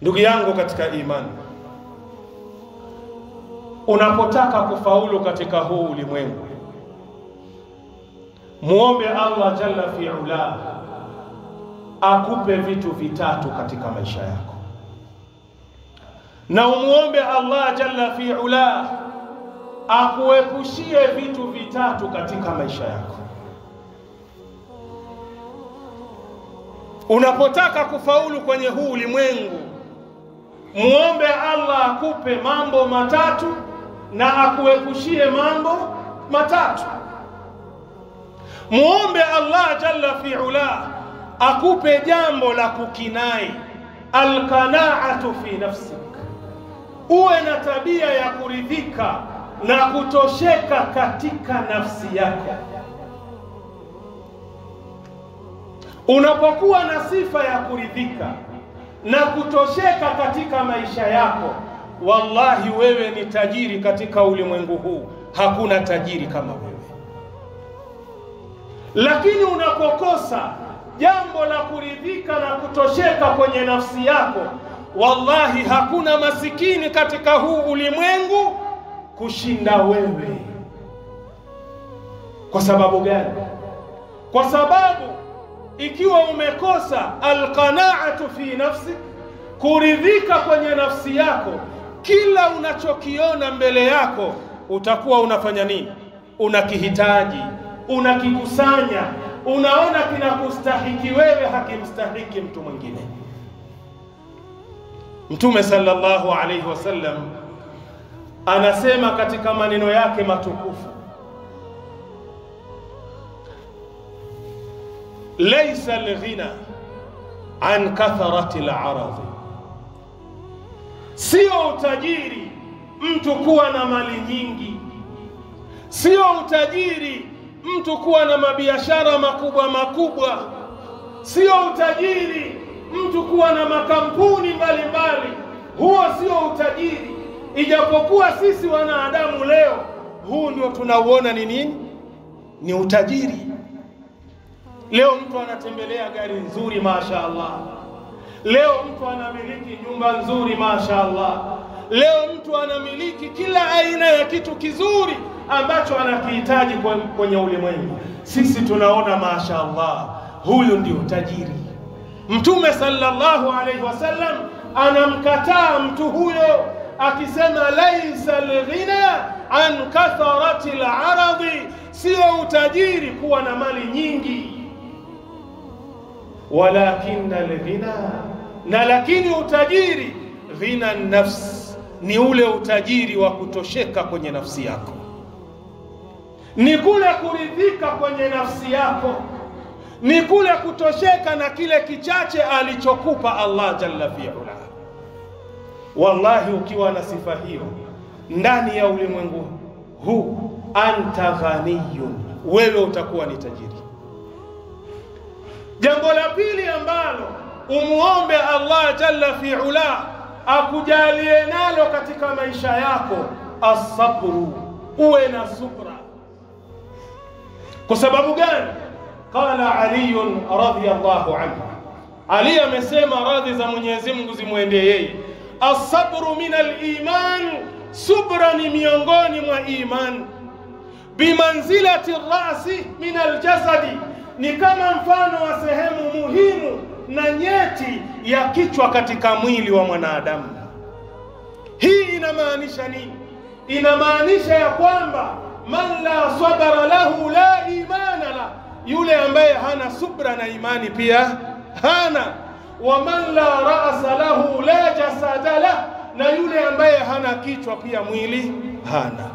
Ndugu yangu katika imani, unapotaka kufaulu katika huu ulimwengu, muombe Allah jalla fi'ala akupe vitu vitatu katika maisha yako, na umuombe Allah jalla fi'ala akuepushie vitu vitatu katika maisha yako. Unapotaka kufaulu kwenye huu ulimwengu, muombe Allah akupe mambo matatu na akuepushie mambo matatu. Muombe Allah jalla fi'ala akupe jambo la kukinai, alqanaatu fi nafsik, uwe na tabia ya kuridhika na kutosheka katika nafsi yako. Unapokuwa na sifa ya kuridhika na kutosheka katika maisha yako, wallahi wewe ni tajiri katika ulimwengu huu, hakuna tajiri kama wewe. Lakini unapokosa jambo la kuridhika na kutosheka kwenye nafsi yako, wallahi hakuna masikini katika huu ulimwengu kushinda wewe. Kwa sababu gani? Kwa sababu ikiwa umekosa alqanaatu fi nafsi, kuridhika kwenye nafsi yako, kila unachokiona mbele yako utakuwa unafanya nini? Unakihitaji, unakikusanya, unaona kinakustahiki wewe, hakimstahiki mtu mwingine. Mtume sallallahu alayhi wasallam anasema katika maneno yake matukufu, laysa alghina an kathrati alarad, sio utajiri mtu kuwa na mali nyingi, sio utajiri mtu kuwa na mabiashara makubwa makubwa, sio utajiri mtu kuwa na makampuni mbalimbali. Huo sio utajiri, ijapokuwa sisi wanadamu leo huu ndio tunauona ni nini? Ni utajiri. Leo mtu anatembelea gari nzuri mashaallah, leo mtu anamiliki nyumba nzuri mashaallah, leo mtu anamiliki kila aina ya kitu kizuri ambacho anakihitaji kwenye ulimwengu. Sisi tunaona mashaallah huyu ndio tajiri. Mtume sallallahu alayhi wasallam anamkataa mtu huyo akisema, laysa alghina an kathrati alaradi, sio utajiri kuwa na mali nyingi, walakin alghina, na lakini utajiri, ghina nafs, ni ule utajiri wa kutosheka kwenye nafsi yako, ni kule kuridhika kwenye nafsi yako, ni kule kutosheka na kile kichache alichokupa Allah jalla fi'ala. Wallahi ukiwa na sifa hiyo ndani ya ulimwengu huu, anta ghaniyun, wewe utakuwa ni tajiri. Jambo la pili ambalo umuombe Allah jalla fi'ala akujalie nalo katika maisha yako, as-sabru, uwe na subra. Kwa sababu gani? Qala Ali radhiyallahu anhu, Ali amesema, radhi za Mwenyezi Mungu zimwendee yeye, as-sabru min al-iman, subra ni miongoni mwa iman. Bimanzilati ar-ra'si min al-jasadi, ni kama mfano wa sehemu muhimu na nyeti ya kichwa katika mwili wa mwanadamu. Hii inamaanisha nini? Inamaanisha ya kwamba man la sabara lahu la imana la, yule ambaye hana subra na imani pia hana. Wa man la ra'sa lahu la jasada la, na yule ambaye hana kichwa pia mwili hana.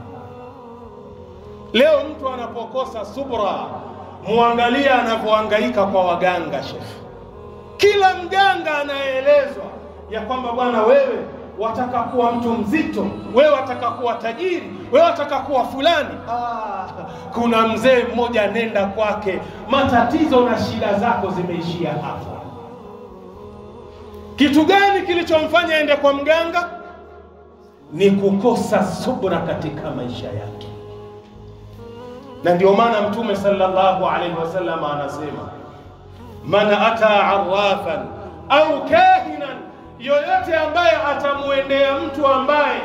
Leo mtu anapokosa subra, muangalia anavyohangaika kwa waganga. Sheikh, kila mganga anaelezwa ya kwamba bwana, wewe wataka kuwa mtu mzito, wewe wataka kuwa tajiri, wewe wataka kuwa fulani. Kuna mzee mmoja, nenda kwake, matatizo na shida zako zimeishia hapo. Kitu gani kilichomfanya aende kwa mganga? Ni kukosa subra katika maisha yake. Na ndio maana Mtume sallallahu alayhi wasallam anasema, man ata arrafan au kahinan yoyote ambaye atamuendea mtu ambaye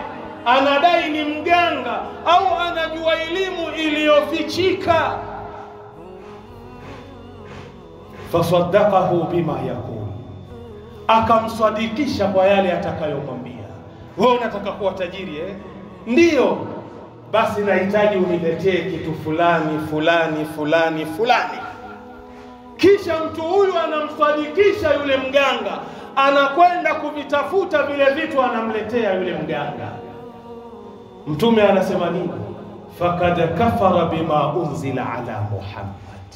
anadai ni mganga au anajua elimu iliyofichika, fasaddaqahu bima yaqul, akamsadikisha kwa yale atakayomwambia. Wewe unataka kuwa tajiri Ndiyo, basi nahitaji uniletee kitu fulani fulani fulani fulani. Kisha mtu huyu anamsadikisha yule mganga, anakwenda kuvitafuta vile vitu, anamletea yule mganga. Mtume anasema nini? Fakad kafara bima unzila ala Muhammad,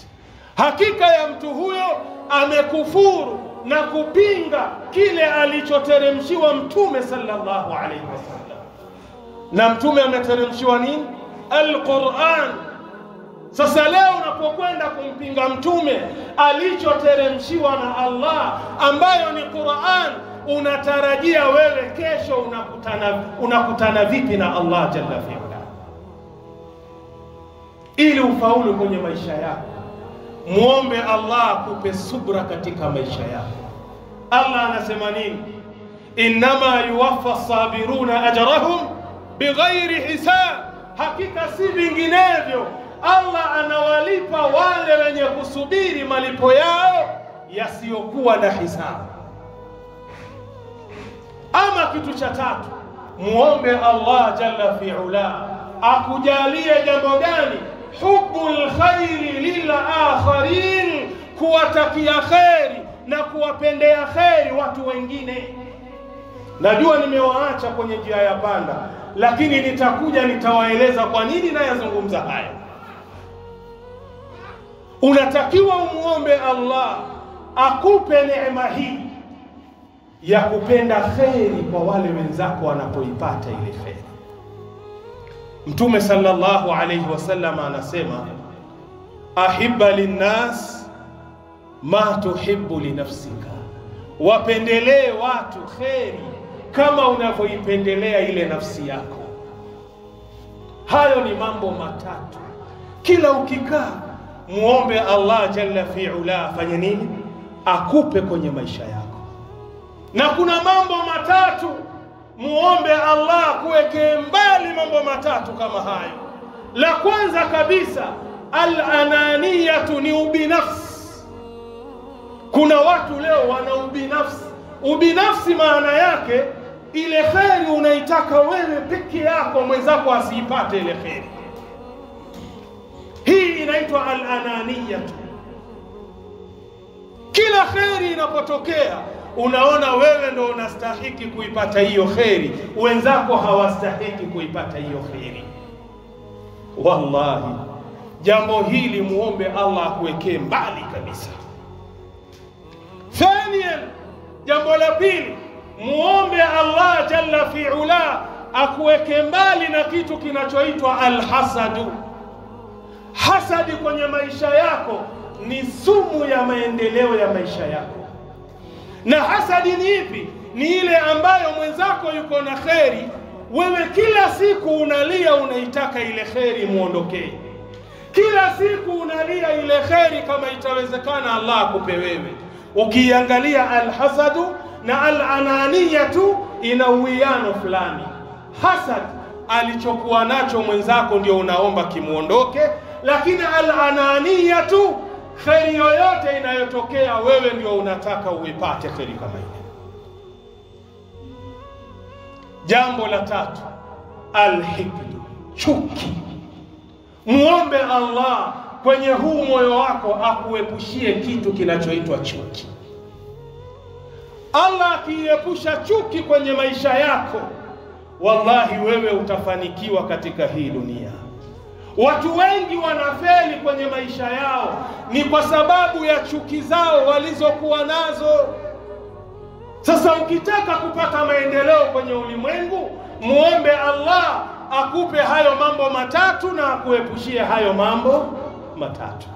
hakika ya mtu huyo amekufuru na kupinga kile alichoteremshiwa Mtume sallallahu alaihi wasallam. Na Mtume ameteremshiwa nini? Al-Qur'an. Sasa leo unapokwenda kumpinga Mtume alichoteremshiwa na Allah ambayo ni Qur'an, unatarajia wewe kesho unakutana vipi na Allah jalla fi'ala? Ili ufaulu kwenye maisha yako, muombe Allah akupe subra katika maisha yako. Allah anasema nini? Innama yuwaffa sabiruna ajrahum bighairi hisab, hakika si vinginevyo Allah anawalipa wale wenye kusubiri malipo yao yasiyokuwa na hisabu. Ama kitu cha tatu, muombe Allah jalla fi'ala akujalie jambo gani? Hubbul khairi lil akharin, kuwatakia khairi na kuwapendea khairi watu wengine. Najua nimewaacha kwenye njia ya panda, lakini nitawaeleza kwa nini nayazungumza haya. Unatakiwa umuombe Allah akupe neema hii ya kupenda khairi kwa wale wenzako wanapoipata ile khairi. Mtume sallallahu alayhi wasallam anasema, ahibba linnas ma tuhibbu li nafsika, wapendelee watu khairi kama unavyoipendelea ile nafsi yako. Hayo ni mambo matatu. Kila ukikaa muombe Allah jalla fi'ala afanye nini? Akupe kwenye maisha yako. Na kuna mambo matatu, muombe Allah kuweke mbali mambo matatu kama hayo. La kwanza kabisa, al-ananiyatu, ni ubinafsi. Kuna watu leo wana ubinafsi. Ubinafsi maana yake ile khairi unaitaka wewe peke yako, mwenzako asiipate ile khairi. Hii inaitwa al-ananiyatu. Kila khairi inapotokea unaona wewe ndo unastahiki kuipata hiyo khairi, wenzako hawastahiki kuipata hiyo khairi. Wallahi, jambo hili muombe Allah akuwekee mbali kabisa. Thaniyan, jambo la pili, muombe Allah jalla fi'ala akuweke mbali na kitu kinachoitwa al-hasadu. Hasadi kwenye maisha yako ni sumu ya maendeleo ya maisha yako. Na hasadi ni ipi? Ni ile ambayo mwenzako yuko na khairi, wewe kila siku unalia unaitaka ile khairi muondokee. Kila siku unalia ile khairi kama itawezekana Allah akupe wewe. Ukiangalia al-hasadu na al-ananiyatu ina uwiano fulani. Hasad, alichokuwa nacho mwenzako ndio unaomba kimuondoke, lakini al-ananiyatu, khairi yoyote inayotokea wewe ndio unataka uipate khairi kama ile. Jambo la tatu, al-hikdu, chuki. Muombe Allah kwenye huu moyo wako akuepushie kitu kinachoitwa chuki. Allah akiepusha chuki kwenye maisha yako, wallahi wewe utafanikiwa katika hii dunia. Watu wengi wanafeli kwenye maisha yao ni kwa sababu ya chuki zao walizokuwa nazo. Sasa ukitaka kupata maendeleo kwenye ulimwengu, muombe Allah akupe hayo mambo matatu na akuepushie hayo mambo matatu.